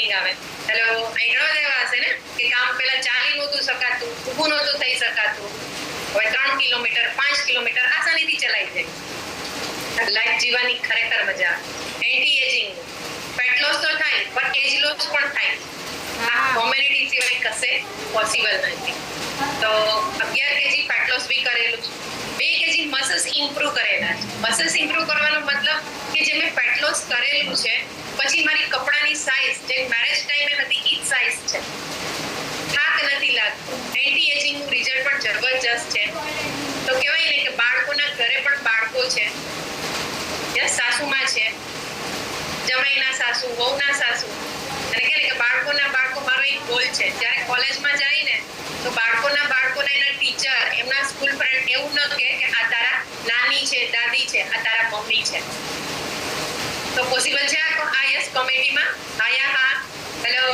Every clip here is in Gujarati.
ફિલિંગ આવે. હેલો, અહીં ઘણા એવા હશે ને કે કામ પેલા ચાલી નહોતું શકાતું, ઊભું નહોતું થઈ શકાતું, હવે 3 કિલોમીટર 5 કિલોમીટર આસાનીથી ચલાઈ જાય. લાઈફ જીવવાની ખરેખર મજા. એન્ટી એજિંગ, ફેટ લોસ તો થાય પણ એજ લોસ પણ થાય. આ કોમ્યુનિટી સિવાય કશે પોસિબલ નથી. તો 11 કેજી ફેટ લોસ બી કરેલું છે, 2 કેજી મસલ્સ ઇમ્પ્રૂવ કરેલા છે. મસલ્સ ઇમ્પ્રૂવ કરવાનો મતલબ કે જે મેં ફેટ લોસ કરેલું છે પછી મારી કપડાની સાઇઝ જે મેરેજ ટાઈમે હતી ઈ સાઇઝ છે. થાક નથી લાગતો. એન્ટી એજિંગ નું રિઝલ્ટ પણ જબરજસ્ત છે. તો કહેવાય ને કે બાળકોના ઘરે પણ બાળકો છે, યસ, સાસુમાં છે, જમાઈના સાસુ, વહુના સાસુ, અને કહે કે બાળકોના બાળકો મારો એક ગોલ છે. જ્યારે કોલેજમાં જાય ને તો બાળકોના એના ટીચર, એમના સ્કૂલ ફ્રેન્ડ એવું ન કહે કે આ તારા નાની છે, દાદી છે, આ તારા મમ્મી છે. તો પોસિબલ છે આ યસ કોમેડીમાં? હા, હેલો,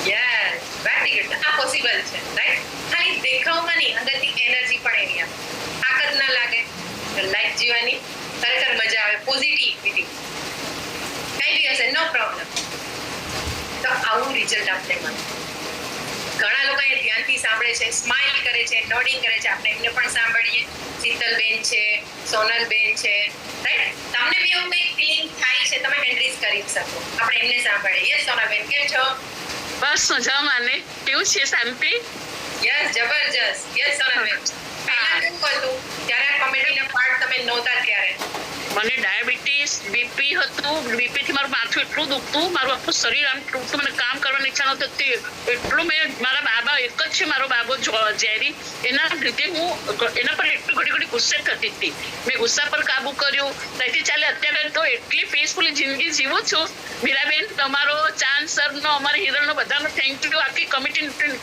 યસ, વેરી ગુડ. આ પોસિબલ છે, રાઈટ? ખાલી દેખાવમાં નહીં, અંદરથી એનર્જી પણ એની આવે, તાકાત ના લાગે, લાઈફ જીવવાની ખરેખર મજા આવે, પોઝિટિવિટી કઈ બી હશે, નો પ્રોબ્લેમ. તો આવું રિઝલ્ટ આપણે મળે. ઘણા લોકો એ ધ્યાનથી સાંભળે છે, સ્માઇલ કરે છે, નોડિંગ કરે છે. આપણે એમને પણ સાંભળીએ. શીતલબેન છે, સોનલબેન છે, રાઈટ? તમને બી એવું કંઈક ફિલિંગ થાય છે, તમે હેન્ડ્રીઝ કરી શકો. આપણે એમને સાંભળીએ. યસ સોનલબેન, કેમ છો? બસ મજામાં. ને કેવું છે શાંતિ? યસ, જબરજસ્ત. યસ સોનલબેન, પહેલા કેવું હતું જ્યારે આ કોમેડીના પાર્ટ તમે નહોતા ત્યારે? મને ડાયાબિટીસ, બીપી હતું. બીપી થી મારું માથું એટલું દુખતું, મારું આખું શરીર આમ તૂટતું, મને કામ કરવાની ઈચ્છા નહોતી થતી. એટલું મેં મારા બાબા, એક જ છે મારો બાબો ઝેરી, એના લીધે હું એના પર એટલી ઘડી ઘડી ગુસ્સે થતી હતી. મેં ગુસ્સા પર કાબુ કર્યું. ત્યાંથી ચાલે અત્યારે તો એટલી પીસફુલી જિંદગી જીવું છું. મીરાબેન, તમારો ચાંદ સરનો, અમારા હિરણનો, બધાનો થેન્ક યુ. આખી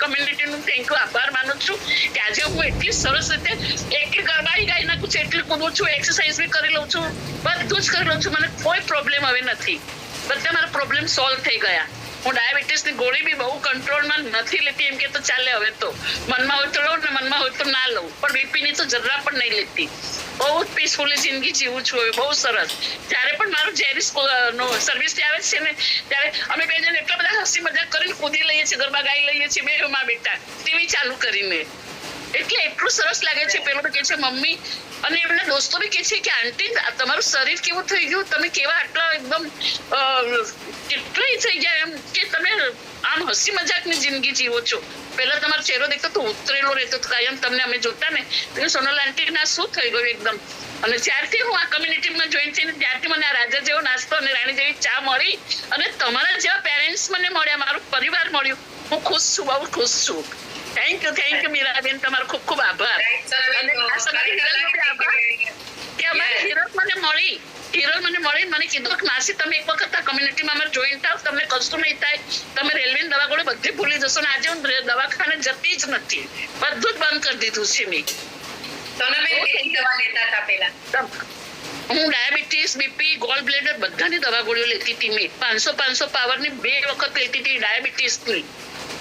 કમ્યુનિટીનું થેન્ક યુ, આભાર માનું છું કે આજે હું એટલી સરસ રીતે એટલી ગરબાઈ ગાઈ નાખું છું, એટલી કૂદું છું, એક્સરસાઇઝ બી કરી લઉં છું, બધું જ કરી લઉં છું. મને કોઈ પ્રોબ્લેમ હવે નથી. બધા મારા પ્રોબ્લેમ સોલ્વ થઈ ગયા. હું ડાયાબિટીસની ગોળી બી બહુ કંટ્રોલમાં નથી લેતી, એમ કે તો ચાલે. હવે તો મનમાં હોય તો લઉં ને મનમાં હોય તો ના લઉં, પણ બીપીની તો જરા પણ નહીં લેતી. બહુ જ પીસફુલી જિંદગી જીવું છું હવે, બહુ સરસ. જ્યારે પણ મારું ઝેરી સર્વિસ આવે છે ને, ત્યારે અમે બે જણ એટલા બધા હસી મજાક કરીને કૂદી લઈએ છીએ, ગરબા ગાઈ લઈએ છીએ, બે માં બેટા ટીવી ચાલુ કરીને. એટલે એટલું સરસ લાગે છે. પેલો તો કે છે મમ્મી, અને એમના દોસ્તો બી કે છે કે આંટી તમારું શરીર કેવું થઈ ગયું, તમે કેવા આટલા એકદમ કેટલી થઈ ગયા, એમ કે તમે આમ હસી મજાકની જિંદગી જીવો છો. પહેલા તમારો ચહેરો દેખતો તો ઉતરેલો રહેતો કાયમ, તમને અમે જોતા ને તો સોનલ આંટી ના શું થઈ ગયું એકદમ. અને જ્યારથી હું આ કમ્યુનિટીમાં જોઈન થઈને ત્યારથી મને આ રાજા જેવો નાસ્તો અને રાણી જેવી ચા મળી, અને તમારા જેવા પેરેન્ટ્સ મને મળ્યા, મારું પરિવાર મળ્યું, હું ખુશ છું, બહુ ખુશ છું. થેન્ક યુ મીરાબેન, તમારો ખૂબ ખૂબ આભાર. અને આ સમય કે અમારી હિરલ મને મળી, મને કીધું કે માસી તમે એક વખત આ કમ્યુનિટીમાં અમારે જોઈન થાવ, તમને કશું નહીં થાય, તમે રેલવેની દવા ગોળી બધી ભૂલી જશો. ને આજે હું દવાખાને જતી જ નથી, બધું જ બંધ કરી દીધું છે મેં. હું ડાયાબિટીસ, બીપી, ગોલ બ્લેડર બધાની દવા ગોળીઓ લેતી હતી મેં. 500 પાવરની 2 વખત લેતી હતી ડાયાબિટીસની.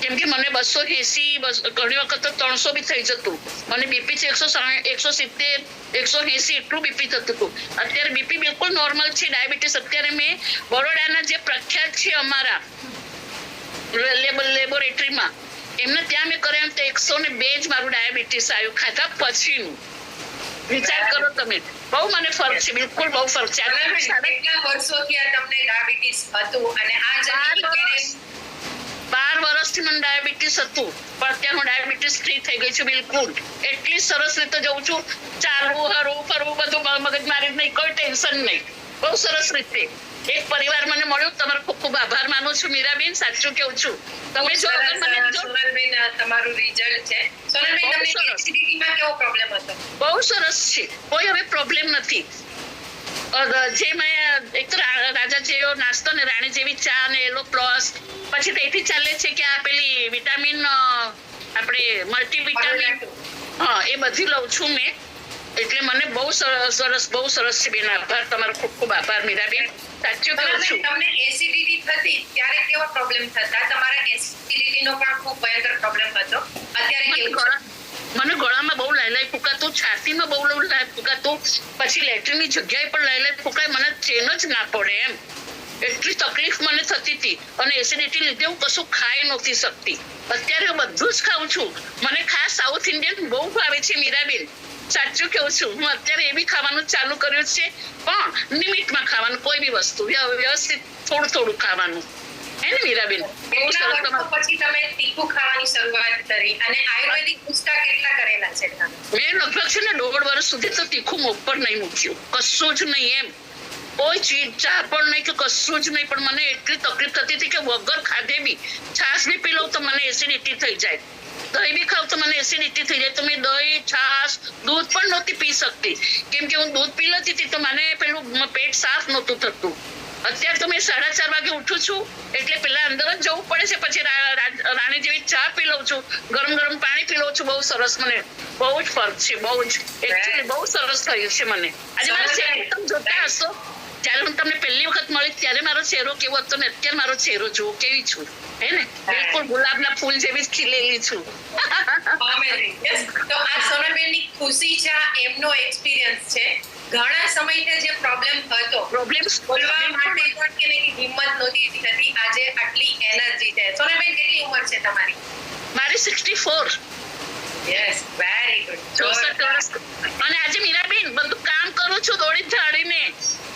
કેમ કે મને 280, ઘણી વખત તો 300 બી થઈ જતું. મને બીપી છે 170, 180 એટલું બીપી થતું હતું. અત્યારે બીપી બિલકુલ નોર્મલ છે. ડાયાબિટીસ અત્યારે મેં બરોડાના જે પ્રખ્યાત છે અમારા લેબોરેટરીમાં, એમને ત્યાં મેં કર્યા તો 102 જ મારું ડાયાબિટીસ આવ્યું ખાધા પછીનું. વિચાર કરો તમે, બહુ મને ફરક છે, બિલકુલ બહુ ફરક છે. કેટલા વર્ષોથી આ તમને ડાયાબિટીસ હતું અને આ 12 વર્ષથી મને ડાયાબિટીસ હતું, પણ અત્યારે હું ડાયાબિટીસ ફ્રી થઈ ગઈ છું બિલકુલ. એટલી સરસ રીતે જઉં છું, ચાલવું, હરવું, ફરવું, બધું મગજમારી નહીં, કોઈ ટેન્શન નહીં, બહુ સરસ રીતે. એક પરિવાર મને મળ્યું. તમારો ખૂબ ખૂબ આભાર માનું છું મીરાબેન, સાચું કેવું છું. તમે જો સોનલબેન, તમારું રિઝલ્ટ છે. સોનલબેન, તમને એસિડિટીમાં કેવો પ્રોબ્લેમ હતો? બહુ સરસ છે, કોઈ હવે પ્રોબ્લેમ નથી. જે મેં એક રાજા જેવો નાસ્તો ને રાણી જેવી ચા ને એલો પ્લસ, પછી તેથી ચાલે છે કે આ પેલી વિટામિન આપણે મલ્ટીવિટામિન, હા, એ બધી લઉં છું મેં. એટલે મને બહુ સરસ છે બેન. આભાર, તમારો ખૂબ ખૂબ આભાર મીરાબેન, સાચું કહું છું. તમને એસિડિટી થતી ત્યારે કેવો પ્રોબ્લેમ થતા? તમારા એસિડિટીનો પણ ખૂબ ભયંકર પ્રોબ્લેમ હતો. અત્યારે કેવું? મને ગળામાં બહુ લાઈ ફૂંકાતું, છાતીમાં બહુ લાઈ ફૂંકાતું, પછી લેટ્રિનની જગ્યાએ પણ લાઈ ફૂંકાય, મને ચેન જ ના પડે એમ. એટલી તકલીફ મને થતી હતી અને એસિડિટી લીધે હું કશું ખાઈ નહોતી શકતી. અત્યારે હું બધું જ ખાઉં છું. મને ખાસ સાઉથ ઇન્ડિયન બહુ ભાવે છે મીરાબેન, સાચું કહું છું. હું અત્યારે એ બી ખાવાનું ચાલુ કર્યું છે, પણ લિમિટમાં ખાવાનું. કોઈ બી વસ્તુ વ્યવસ્થિત થોડું થોડું ખાવાનું, હે ને મીરાબેન? બહુ કેટલા સરસ. વર્ષો પછી તમે તીખું ખાવાની શરૂઆત કરી અને આયુર્વેદિક નુસ્ખા કેટલા કરેલા છે તમે? મેં લગભગ છે ને 1.5 વર્ષ સુધી તો તીખું મોં પર નહીં મૂક્યું, કશું જ નહીં. એમ કોઈ ચીજ ચા પણ નહીં કે કશું જ નહીં. પણ મને એટલી તકલીફ થતી હતી કે વગર ખાધે બી છાશ બી પી લઉં તો મને એસિડિટી થઈ જાય, દહીં બી ખાવ તો મને એસિડિટી થઈ જાય. તો મેં દહીં, છાશ, દૂધ પણ નહોતી પી શકતી, કેમ કે હું દૂધ પી લેતી હતી તો મને પેલું પેટ સાફ નહોતું થતું. અત્યારે તો મેં 4:30 વાગે ઉઠું છું એટલે પેલા અંદર જ જવું પડે છે, પછી રાણી જેવી ચા પી લઉં છું, ગરમ ગરમ પાણી પી લઉં છું. બહુ સરસ, મને બહુ જ ફરક છે, બહુ જ એકચ્યુઅલી બહુ સરસ થયું છે મને. આજે મારો ચહેરો તમે જોતા હશો, જ્યારે હું તમને પહેલી વખત મળી ત્યારે મારો ચહેરો કેવો હતો ને અત્યારે મારો ચહેરો જુઓ કેવી છું, હે ને? બિલકુલ ગુલાબના ફૂલ જેવી જ ખીલેલી છું. તો આ સોનલબેનની ખુશી છે, એમનો એક્સપિરિયન્સ છે. ઘણા સમયથી જે પ્રોબ્લેમ હતો, પ્રોબ્લેમ્સ બોલવા માટે પણ કે નહીં હિંમત નહોતી થતી, આજે આટલી એનર્જી છે. સોનલબેન કેટલી ઉંમર છે તમારી? મારી 64. Yes, very good. 64 વર્ષ. અને આજે મીરાબેન બધું કામ કરું છું દોડી ધાડીને,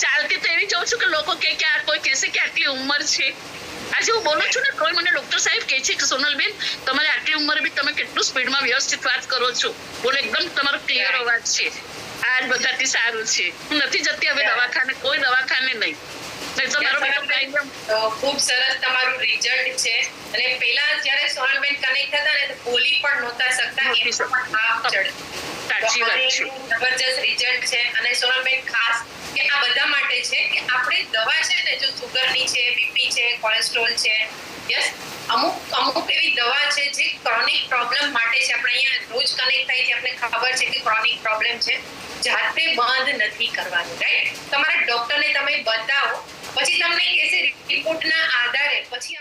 ચાલતી તો એવી જાઉં છું કે લોકો કે આ કોઈ કહેશે કે આટલી ઉંમર છે. આજે હું બોલું છું ને કોઈ મને ડોક્ટર સાહેબ કહે છે કે સોનલબેન તમારે આટલી ઉંમરે બી તમે કેટલું સ્પીડમાં વ્યવસ્થિત વાત કરો છો, બોલે એકદમ તમારો ક્લિયર અવાજ છે. આજ બધાથી સારું છે. હું નથી જતી હવે દવાખાને, કોઈ દવાખાને નહીં. ખૂબ સરસ તમારું રિઝલ્ટ છે. અને પહેલા જ્યારે સોનલબેન કનેક્ટ થતા ને તો બોલી પણ નહોતા શકતા, સાચી વાત છે. જબરજસ્ત રિઝલ્ટ છે. અને સોનલબેન ખાસ કે આ બધા માટે છે કે આપણે દવા છે ને, જો સુગરની છે, બીપી છે, કોલેસ્ટ્રોલ છે, યસ, અમુક એવી દવા છે જે ક્રોનિક પ્રોબ્લેમ માટે છે. આપણે અહીંયા રોજ કનેક્ટ થાય છે, આપણે ખબર છે કે ક્રોનિક પ્રોબ્લેમ છે, જાતે બંધ નથી કરવાનું, રાઈટ? તમારા ડોક્ટરને તમે બતાવો, પછી તમને કહેશે રિપોર્ટના આધારે પછી